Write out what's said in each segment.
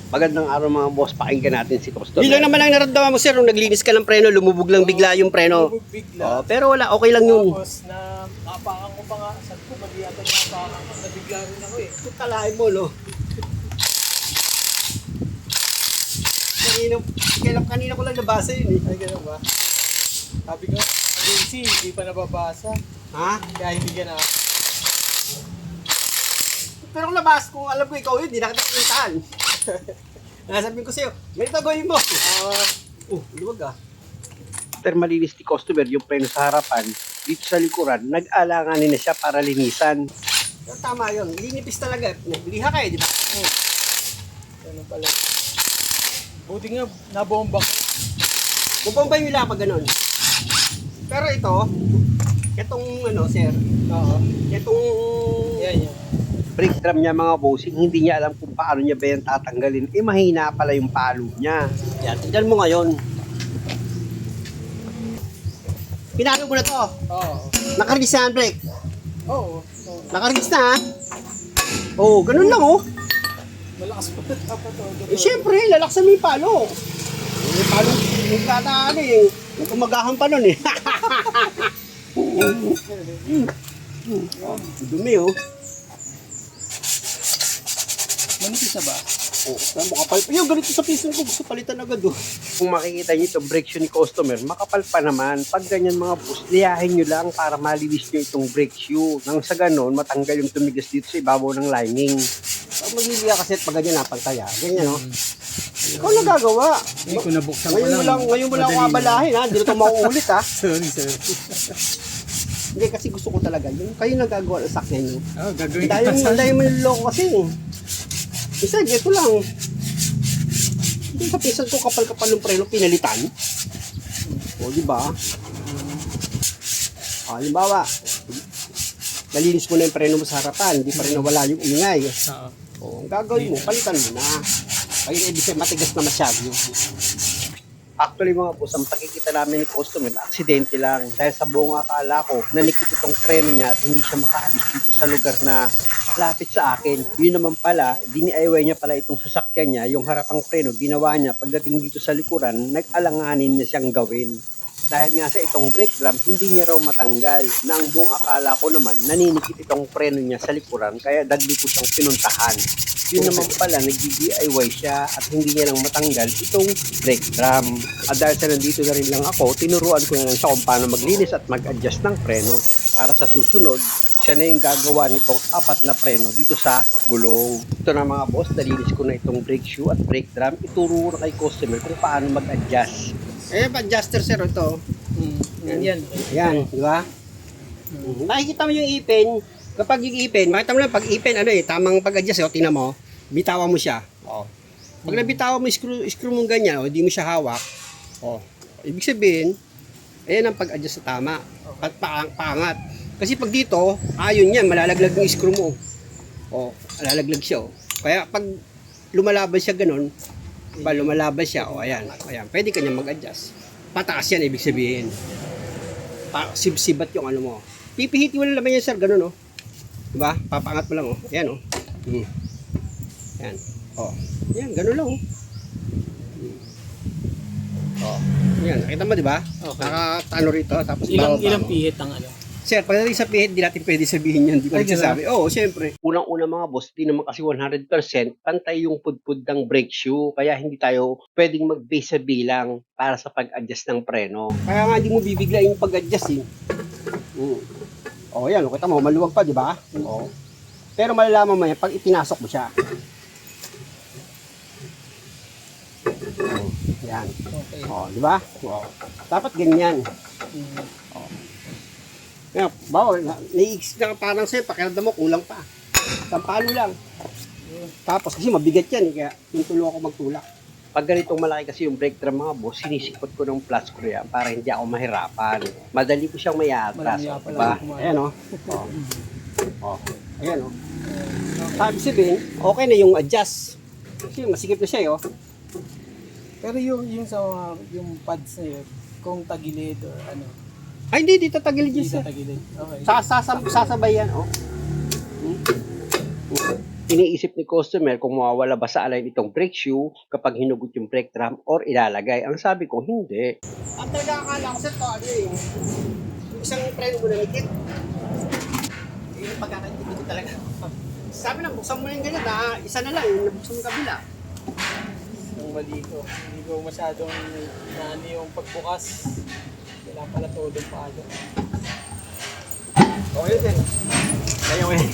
Magandang araw mga boss, pakinggan natin si customer. Yun lang naman ang naramdaman mo sir, nung naglinis ka ng preno, lumubog lang bigla yung preno. Lumubog bigla. Pero wala, okay lang yun. Tapos na napakan ko pa nga. Sabi ko, mali yata napakan ko. Nabigla rin ako eh. Ito talahin mo, no? Kanina ko lang nabasa yun eh. Ay, gano'n ba? Sabi ko, agency, hindi pa nababasa. Ha? Kaya hindi ka na. Pero kung nabasa, kung alam ko ikaw yun, di na kita pintahan. Nasabihin ko sa'yo, ganito gawin mo. Luwag ah. After malinis ni customer yung preno sa harapan, dito sa likuran, nag-alanganin na siya para linisan. Pero tama yun, linipis talaga. Nagliha ka eh, di ba? Ganun pala. Buti nga, nabomba ko. Bubombay nyo lang pag ganun. Pero ito, itong ano sir, Oo. itong Yan. Brake drum niya mga bossing, hindi niya alam kung paano niya ba yan tatanggalin. Mahina pala yung palo niya. yan, tignan mo ngayon. Pinalo mo na to. Oo. Nakarigis na ang brake. Oo. Nakarigis na ha. Oh, ganun lang oh. Malakas pa dapat to. Siyempre, lalaksan mo yung palo. Yung palo, yung kataan eh. Yung kumagahan pa nun eh. Dumi oh. Manipis na ba? Oh, makapal. Yung ganito sa piso ko, gusto palitan agad oh. Kung makikita niyo itong brake shoe ni customer, makapal pa naman. Pag ganyan mga boss, liyahin niyo lang para malinis niyo itong brake shoe. Nang sa ganon, matanggal yung tumigas dito sa ibabaw ng lining. Pag magiliya kasi at pag ganyan napantaya. Ganyan oh. Ikaw nagagawa. Hindi ko nabuksan Ngayon mo lang ako abalahin ha. Hindi na ito mauulit ha. Sorry. Hindi kasi gusto ko talaga yun. Kayo nagagawa ng sakyan nyo. Oh, gagawin Dahil mo niloloko kasi. Isa, ito lang. Hindi sa pisan ko kapal-kapal ng preno pinalitan. O, di ba? Halimbawa, nalinis mo na yung preno mo sa harapan, hindi pa rin nawala yung ingay. Oo. O, ang gagawin mo, palitan mo na. Kaya ibig sabihin, matigas na masyado. Actually mga boss, ang pakikita namin ni customer, aksidente lang. Dahil sa buong akala ko, nanikip itong preno niya at hindi siya makaalis dito sa lugar na lapit sa akin. Yun naman pala, dini-IY niya pala itong sasakyan niya, yung harapang preno, ginawa niya pagdating dito sa likuran, nag-alanganin niya siyang gawin. Dahil nga sa itong brake drum, hindi niya raw matanggal. Na ang buong akala ko naman, naninikip itong preno niya sa likuran, kaya dagli ko siyang pinuntahan. Yun naman pala, nag-DIY siya at hindi niya lang matanggal itong brake drum. At dahil sa nandito na rin lang ako, tinuruan ko na lang siya kung paano maglinis at mag-adjust ng preno. Para sa susunod, siya na yung gagawa nitong 4 na preno dito sa gulong. Ito na mga boss, nalinis ko na itong brake shoe at brake drum. Ituro ko na kay customer kung paano mag-adjust. Adjuster sir, ito. Yan. Yan, di ba? Makikita mo yung ipin. Kapag yung ipin, makita mo lang pag ipin, tamang pag-adjust, tingnan mo, bitawan mo siya. Pag nabitawan mo, screw mo ganyan, hindi mo siya hawak. Ibig sabihin, ayan ang pag-adjust sa tama. Paangat. Kasi pag dito, ayon yan, malalaglag yung screw mo. Malalaglag siya. Kaya pag lumalaban siya ganun, lumalabas siya, ayan, pwede ka niya mag-adjust. Pataas yan, ibig sabihin. Sibsibat yung ano mo. Pipihitin mo lang naman yan, sir, ganun, diba? Papaangat mo lang, ayan, Ayan, ayan, ganun lang, ayan, nakita mo, diba? Okay. Nakatano rito, tapos Ilang pihit ang ano? Sir, pagdating sa pihit, di natin pwede sabihin yan, di ko Ay, nagsasabi. Oo, syempre. Unang-una mga boss, di naman kasi 100% pantay yung pudpud ng brake shoe. Kaya hindi tayo pwedeng mag-base sa bilang para sa pag-adjust ng preno. Kaya nga di mo bibiglain yung pag-adjust yan, kita mo, maluwag pa, di ba? Pero malalaman mo yan pag ipinasok mo siya. Yan. Okay. Di ba? Dapat ganyan. Kaya, naiiksi ka parang sa'yo, pakiramdam mo, kulang pa. Sampalo lang. Tapos kasi mabigat yan, kaya tinutulungan ako magtulak. Pag ganitong malaki kasi yung brake drum mga boss, sinisipot ko ng plus ko yan para hindi ako mahirapan. Madali ko siyang may atras. Diba? Ayan Ayan Sabi sabihin, okay na yung adjust. Kasi masikip na siya Pero yung sa yung pads na yun, kung tagilid or ano, Ay, hindi, dito tagilid yun hindi siya. tagilid. Okay. Sasabay yan, Iniisip ni customer kung mawawala ba sa align itong brake shoe kapag hinugot yung brake drum or ilalagay. Ang sabi ko, hindi. Ang talaga akala ko, sir, to ano eh. Yung isang preno mo na higit. Yung pagkakaintindi ko talaga. Sabi lang, buksan mo yung ganyan na isa na lang, yung nabuksan mo kabila. Yung mali ko. Hindi ko masyadong naano yung pagbukas. Kailangan pala todo paano. Okay, sir. Kaya ko yan.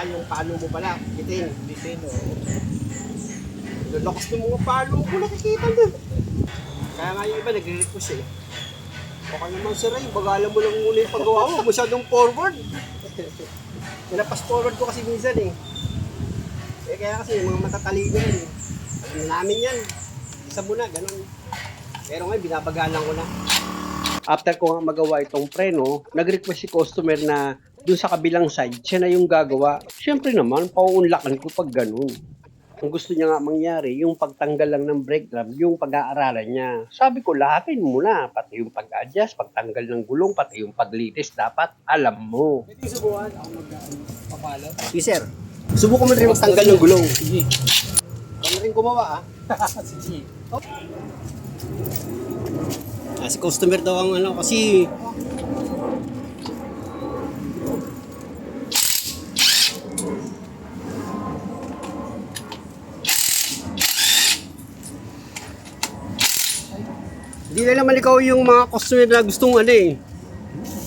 Yung palo mo pala, bitin. Bitin o. Lalakas ng mga palo ko, nakikita din. Kaya nga yung iba nagre-request eh. Okay naman sir eh, bagalan mo lang muna yung paggawa mo, masyadong forward. Pinapas forward ko kasi minsan eh. Kaya kasi yung mga matatalino yan eh. Alam namin yan. Isa muna, ganun. Pero ngayon, binabagalan ko na. After ko nga magawa itong preno, nag-request si customer na dun sa kabilang side, siya na yung gagawa. Siyempre naman, pauunlakan ko pag ganun. Ang gusto niya nga mangyari, yung pagtanggal lang ng brake drum, yung pag-aaralan niya. Sabi ko, lahatin mo na. Pati yung pag-adjust, pagtanggal ng gulong, pati yung paglitis, dapat alam mo. Pwede subukan ako mag-papalo. Sige sir, subukan mo rin magtanggal ng gulong. Sige. Ikaw na rin gumawa ah. Sige. Si customer daw ang ano, kasi hindi na naman ikaw yung mga customer na gustong ano eh.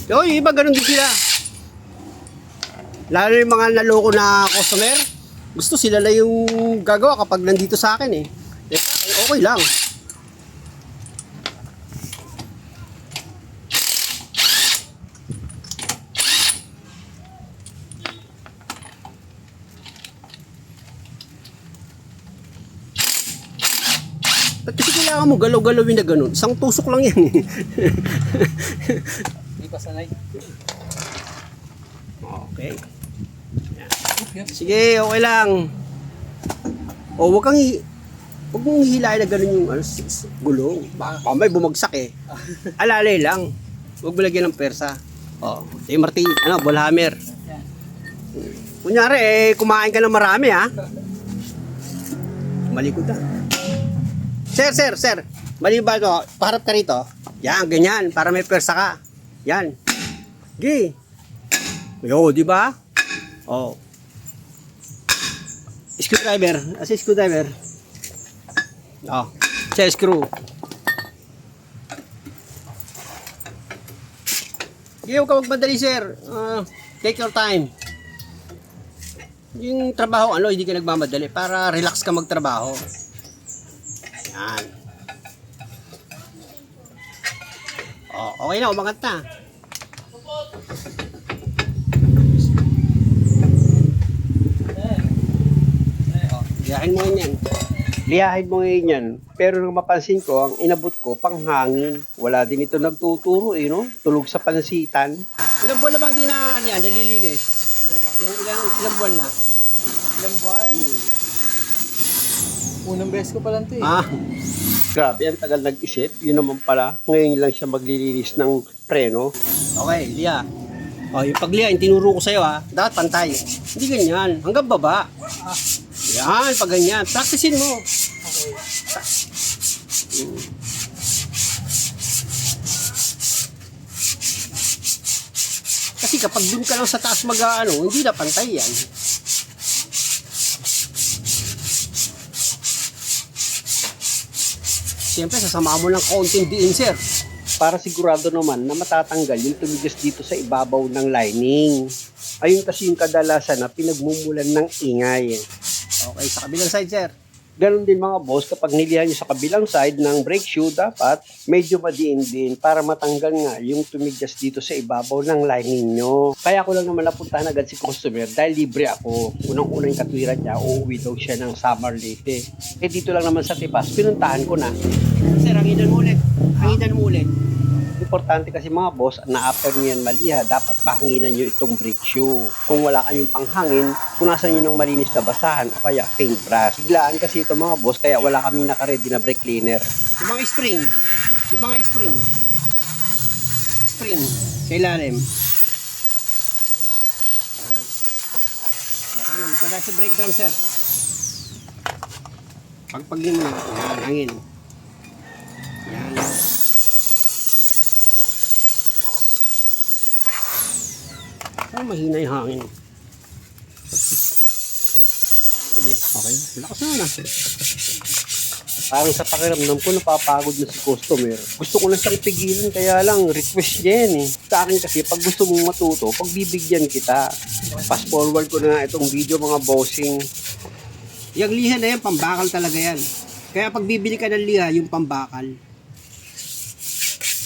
Yung iba ganun din sila. Lalo yung mga naloko na customer, gusto sila na yung gagawa kapag nandito sa akin eh. Okay lang. Ba't kasi kailangan mo galaw-galawin na ganun? Isang tusok lang yan eh. Hindi pa sanay. Okay. Sige, okay lang. O, huwag mong hihilahin na ganun yung ano, gulong. Baka may bumagsak eh. Alalay lang. Huwag mo lagyan ng persa. O, marti, ball hammer. Kunyari, kumain ka ng marami ha. Malikod na. Sir. Mali ba ito? Paharap ka rito. Yan, ganyan. Para may persa ka. Yan. Gi. Yo, di ba? Oh. Screwdriver. Asa screwdriver? Oh. Sa screw. Gi, huwag ka magmadali, sir. Take your time. Yung trabaho, hindi ka nagmamadali. Para relax ka magtrabaho. Yan. Okay na, umangat na. Liyahin mo yan. Liyahin mo ngayon yan. Pero nung mapansin ko, ang inabot ko, panghangin. Wala din ito nagtuturo no? Tulog sa pansitan. Ilang buwan na bang di na, nalilinis? Yung ilang buwan na? Ilang buwan? Unang beses ko pa lang ito eh. Grabe, ang tagal nag-isip. Yun naman pala, ngayon lang siya maglilinis ng preno. Okay, liya. Yung pagliya, yung tinuro ko sa'yo dapat pantay. Hindi ganyan, hanggang baba. Yan, pag ganyan. Practicein mo. Okay. Kasi kapag dun ka lang sa taas hindi na pantay yan. Siyempre, sasama mo ng kaunting diin, sir. Para sigurado naman na matatanggal yung tumigas dito sa ibabaw ng lining. Ayun kasi yung kadalasan na pinagmumulan ng ingay. Okay, sa kabilang side, sir. Ganon din mga boss, kapag nilihan nyo sa kabilang side ng brake shoe, dapat medyo madiin din para matanggal nga yung tumigas dito sa ibabaw ng lining nyo. Kaya ko lang naman napuntahan agad si customer dahil libre ako. Unang-unang katwiran niya, uuwi daw siya ng summer late. Dito lang naman sa Tipas, pinuntahan ko na. Sir, hanginan mo ulit. Importante kasi mga boss, na after nyo yan maliha, dapat mahanginan nyo itong brake shoe. Kung wala kayong panghangin, punasan nyo ng malinis na basahan o kaya paintbrush. Biglaan kasi ito mga boss, kaya wala kaming naka-ready na brake cleaner. Yung mga spring. Spring. Sa ilalim. Ito na sa brake drum, sir. Pagpagin mo. Yan, hangin. Yan. Oh, mahina yung hangin. Okay, lakas na na. Parang sa pakiramdam ko, napapagod na si customer. Gusto ko na siyang pigilan, kaya lang, request niya yan eh. Sa akin kasi, pag gusto mong matuto, pagbibigyan kita. Fast forward ko na itong video mga bossing. Yung liha na yan, pambakal talaga yan. Kaya pag bibili ka ng liha, yung pambakal.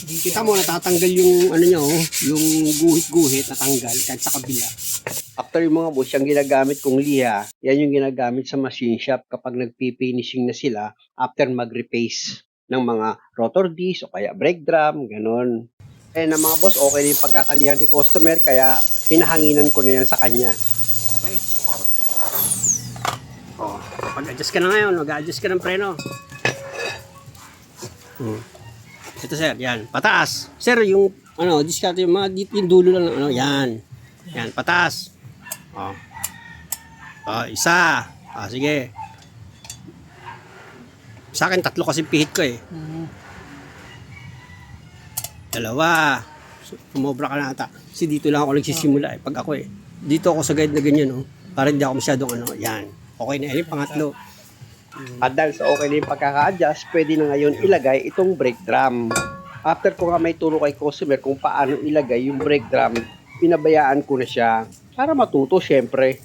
Kita mo, natatanggal yung ano nyo, yung guhit-guhit, natanggal kahit sa kabila. After yung mga boss, yung ginagamit kong liha, yan yung ginagamit sa machine shop kapag nagpifinishing na sila after mag-repace ng mga rotor disc o kaya brake drum, ganun. Eh na mga boss, okay na yung pagkakalihan ni customer, kaya pinahanginan ko na yan sa kanya. Okay. Oh, pag-adjust ka na ngayon, mag-adjust ka ng preno. Ito sir, yan, pataas. Sir, yung ano, discard yung mga dito yung dulo lang, ano, yan. Yan, pataas. Oh. Oh, isa. Ah, sige. Sa akin, 3 kasi pihit ko eh. Dalawa. Sumobra ka na ata. Kasi dito lang ako nagsisimula eh. Pag ako eh. Dito ako sa guide na ganyan, no? Para hindi ako masyadong ano. Yan. Okay na yan. Pangatlo. At dahil sa okay na yung pagkaka-adjust, pwede na ngayon ilagay itong brake drum. After ko nga may turo kay customer kung paano ilagay yung brake drum, pinabayaan ko na siya para matuto syempre.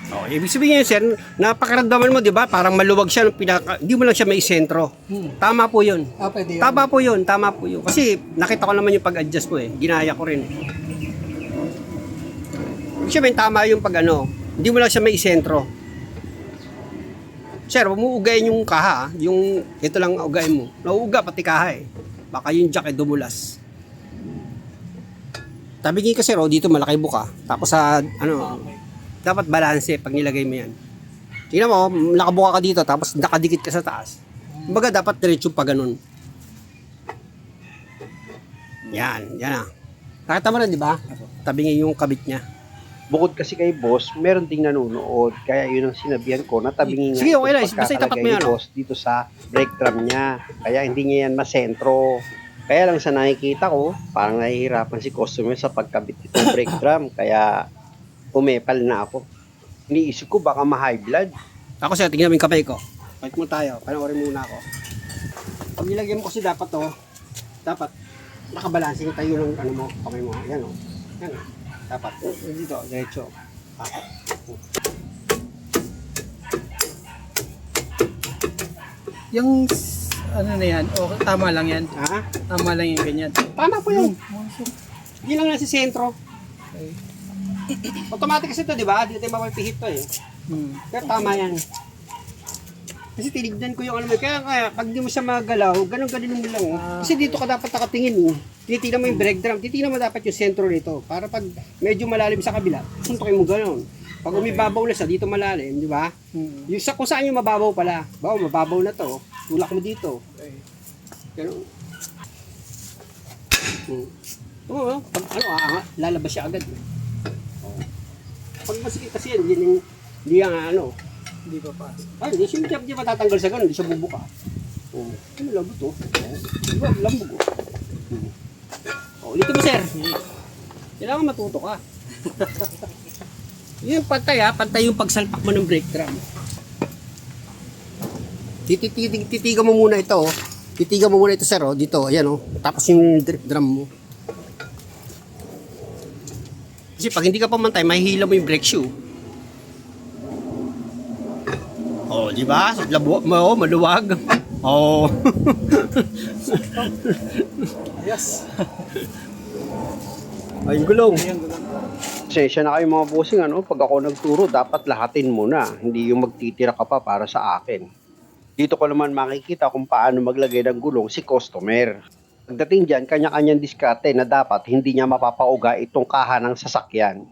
Oh, ibig sabihin yun, sir, napakaramdaman mo, di ba? Parang maluwag siya, hindi mo lang siya may sentro. Tama po yun. Ah, pwede yun. Tama po yun, tama po yun. Kasi nakita ko naman yung pag-adjust ko eh. Ginaya ko rin. Ibig sabihin, tama yung pag ano, hindi mo lang siya may sentro. Sir, huwag mo ugayin yung kaha. Yung, ito lang ugayin mo. Nauuga pati kaha eh. Baka yung jack ay dumulas. Tabingin ka sir, oh, dito malaki buka. Tapos sa, ano, dapat balanse pag nilagay mo yan. Tingnan mo, nakabuka ka dito, tapos nakadikit ka sa taas. Kumbaga, dapat diretso pa ganun. Yan, yan ah. Nakita mo na, di ba? Tabingin yung kabit niya. Bukod kasi kay boss, meron ding nanonood. Kaya yun ang sinabihan ko, natabingin nga Sige, okay lang. itong Basta itapat mo pagkakalagay yan, ni boss dito sa brake drum niya. Kaya hindi niya yan masentro. Kaya lang sa nakikita ko, parang nahihirapan si customer sa pagkabit itong brake drum. Kaya umepal na ako. Iniisip ko baka ma-high blood. Ako sir, tingnan mo yung kamay ko. Fight mo tayo. Panoorin muna ako. Pag nilagyan mo kasi dapat to, dapat nakabalansin tayo ng ano mo, kamay mo. Yan o. Yan o. Dapat. Dito, diretso. Yung ano na yan, okay, tama lang yan. Ha? Tama lang yung ganyan. Tama po yun. Hindi lang nasa sentro. Okay. Automatic kasi ito, di ba? Dito tayo mapapihit to eh. Pero tama yan. Kasi tinignan ko yung ano mo. Kaya pag di mo siya magalaw, ganun-ganun mo lang. Kasi dito ka dapat nakatingin eh. Titignan mo yung brake drum. Titignan mo dapat yung sentro nito. Para pag medyo malalim sa kabila, suntokin mo ganun. Pag umibabaw na siya, dito malalim, di ba? Yung sa kung saan yung mababaw pala. Bawa, mababaw na to. Tulak mo dito. Ganun. Oo, pag ano, lalabas siya agad. Pag masikip kasi yan, hindi yan ano. Hindi pa pa. Ay, hindi siya di matatanggal sa ganun, hindi siya bubuka. Oh, ano labo to? Di ba, lambog oh. Ulitin mo sir. Kailangan matuto ka. Yung pantay ha, pantay yung pagsalpak mo ng brake drum. Titigan mo muna ito oh. Titigan mo muna ito sir oh, dito, ayan oh. Tapos yung drum mo. Kasi pag hindi ka pamantay, mahihila mo yung brake shoe. Oh, di ba? Maluwag. Oh. Yes. Ay, gulong. Pasensya na kayo mga bossing, ano? Pag ako nagturo, dapat lahatin mo na. Hindi yung magtitira ka pa para sa akin. Dito ko naman makikita kung paano maglagay ng gulong si customer. Pagdating dyan, kanya-kanyang diskarte na dapat hindi niya mapapauga itong kaha ng sasakyan.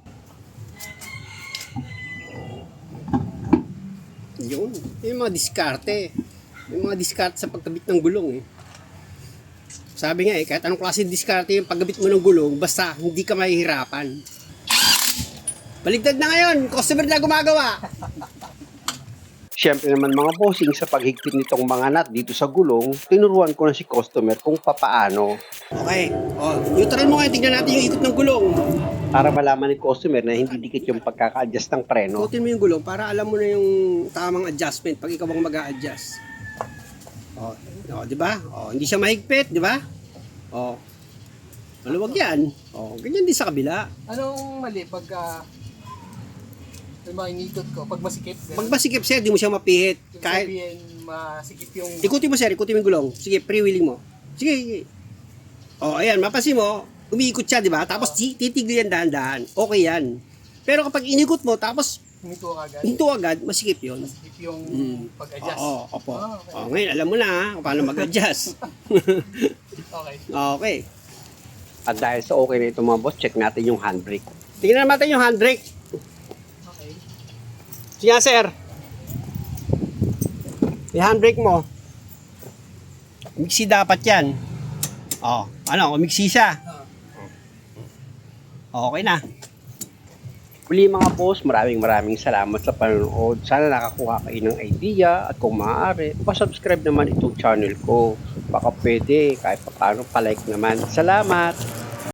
Yun. Yung mga diskarte. Yung mga diskarte sa pagkabit ng gulong eh. Sabi nga eh, kahit anong klase diskarte yung pagkabit mo ng gulong, basta hindi ka mahihirapan. Baligtad na ngayon, customer na gumagawa. Siyempre naman mga bossing, sa paghigpit nitong mga nut dito sa gulong, tinuruan ko na si customer kung papaano Okay. O, neutral mo ngayon, tignan natin yung ikot ng gulong. para malaman ni customer na hindi dikit yung pagkaka-adjust ng preno. Ikutin mo yung gulong para alam mo na yung tamang adjustment pag ikaw ang mag-a-adjust. O, di ba? O, hindi siya mahigpit, di ba? O, maluwag yan. O, ganyan din sa kabila. Anong mali pagka yung mga inikot ko, pag masikip, Pag masikip sir, di mo siya mapihit. Kahit, sabihin, masikip yung... ikutin mo sir, ikutin mo yung gulong. Sige, pre-wheeling mo. Sige. O, ayan, mapasin mo, umiikot siya, di ba? Tapos titigil yan dahan-dahan. Okay yan. Pero kapag inikot mo, tapos Hinito agad. hinto agad, masikip yun. Masikip yung Mm. pag-adjust. Oo, opo. Ah, okay. O, ngayon, alam mo na kung paano mag-adjust. Okay. Okay. At dahil sa okay na ito mga boss, check natin yung handbrake. Tingnan natin yung handbrake. Okay. Sige nga, sir. Yung handbrake mo. Mixi dapat yan. O, ano, umixi siya. Okay na. Muli mga boss, maraming salamat sa panonood. Sana nakakuha kayo ng idea at kung maaari, pa-subscribe naman itong channel ko. Baka pwede, kahit paano pa-like naman. Salamat!